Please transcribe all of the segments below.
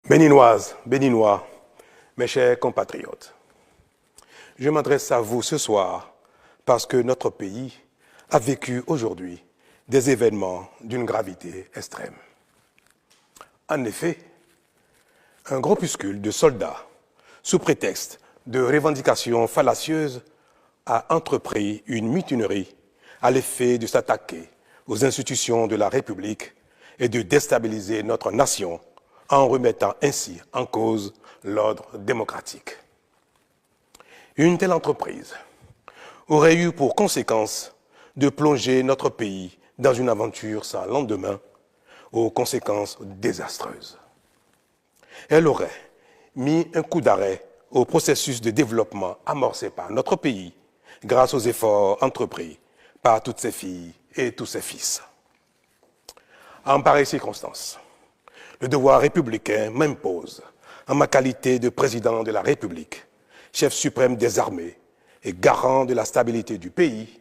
Béninoises, Béninois, mes chers compatriotes, je m'adresse à vous ce soir parce que notre pays a vécu aujourd'hui des événements d'une gravité extrême. En effet, un groupuscule de soldats, sous prétexte de revendications fallacieuses, a entrepris une mutinerie à l'effet de s'attaquer aux institutions de la République et de déstabiliser notre nation en remettant ainsi en cause l'ordre démocratique. Une telle entreprise aurait eu pour conséquence de plonger notre pays dans une aventure sans lendemain, aux conséquences désastreuses. Elle aurait mis un coup d'arrêt au processus de développement amorcé par notre pays grâce aux efforts entrepris par toutes ses filles et tous ses fils. En pareille circonstance, le devoir républicain m'impose, en ma qualité de président de la République, chef suprême des armées et garant de la stabilité du pays,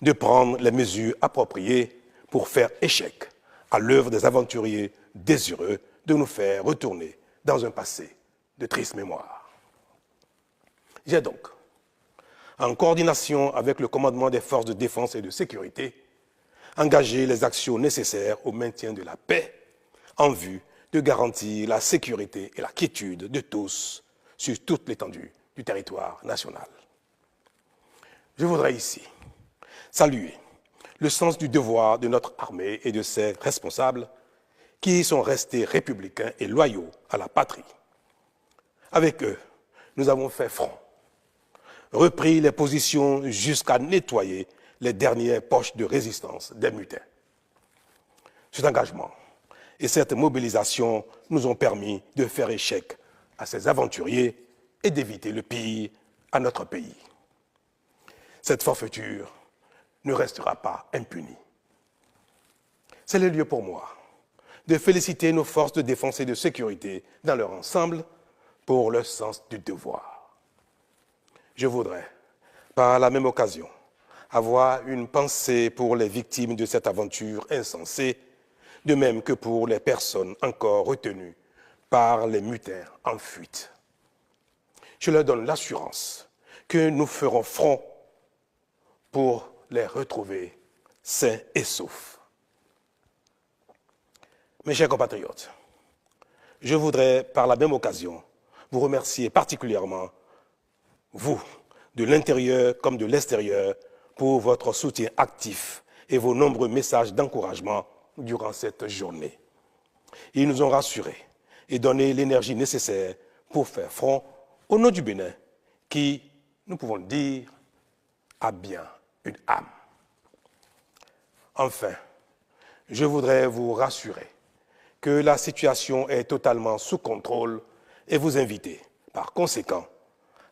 de prendre les mesures appropriées pour faire échec à l'œuvre des aventuriers désireux de nous faire retourner dans un passé de triste mémoire. J'ai donc, en coordination avec le commandement des forces de défense et de sécurité, engagé les actions nécessaires au maintien de la paix en vue de garantir la sécurité et la quiétude de tous sur toute l'étendue du territoire national. Je voudrais ici saluer le sens du devoir de notre armée et de ses responsables qui sont restés républicains et loyaux à la patrie. Avec eux, nous avons fait front, repris les positions jusqu'à nettoyer les dernières poches de résistance des mutins. Cet engagement et cette mobilisation nous ont permis de faire échec à ces aventuriers et d'éviter le pire à notre pays. Cette forfaiture ne restera pas impunie. C'est le lieu pour moi de féliciter nos forces de défense et de sécurité dans leur ensemble pour leur sens du devoir. Je voudrais, par la même occasion, avoir une pensée pour les victimes de cette aventure insensée, de même que pour les personnes encore retenues par les mutins en fuite. Je leur donne l'assurance que nous ferons front pour les retrouver sains et saufs. Mes chers compatriotes, je voudrais par la même occasion vous remercier particulièrement, vous, de l'intérieur comme de l'extérieur, pour votre soutien actif et vos nombreux messages d'encouragement durant cette journée. Ils nous ont rassurés et donné l'énergie nécessaire pour faire front au nom du Bénin qui, nous pouvons le dire, a bien une âme. Enfin, je voudrais vous rassurer que la situation est totalement sous contrôle et vous inviter, par conséquent,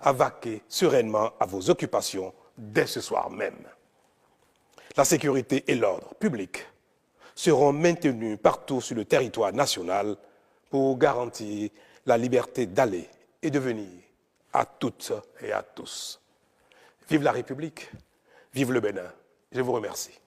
à vaquer sereinement à vos occupations dès ce soir même. La sécurité et l'ordre public seront maintenus partout sur le territoire national pour garantir la liberté d'aller et de venir à toutes et à tous. Vive la République, vive le Bénin. Je vous remercie.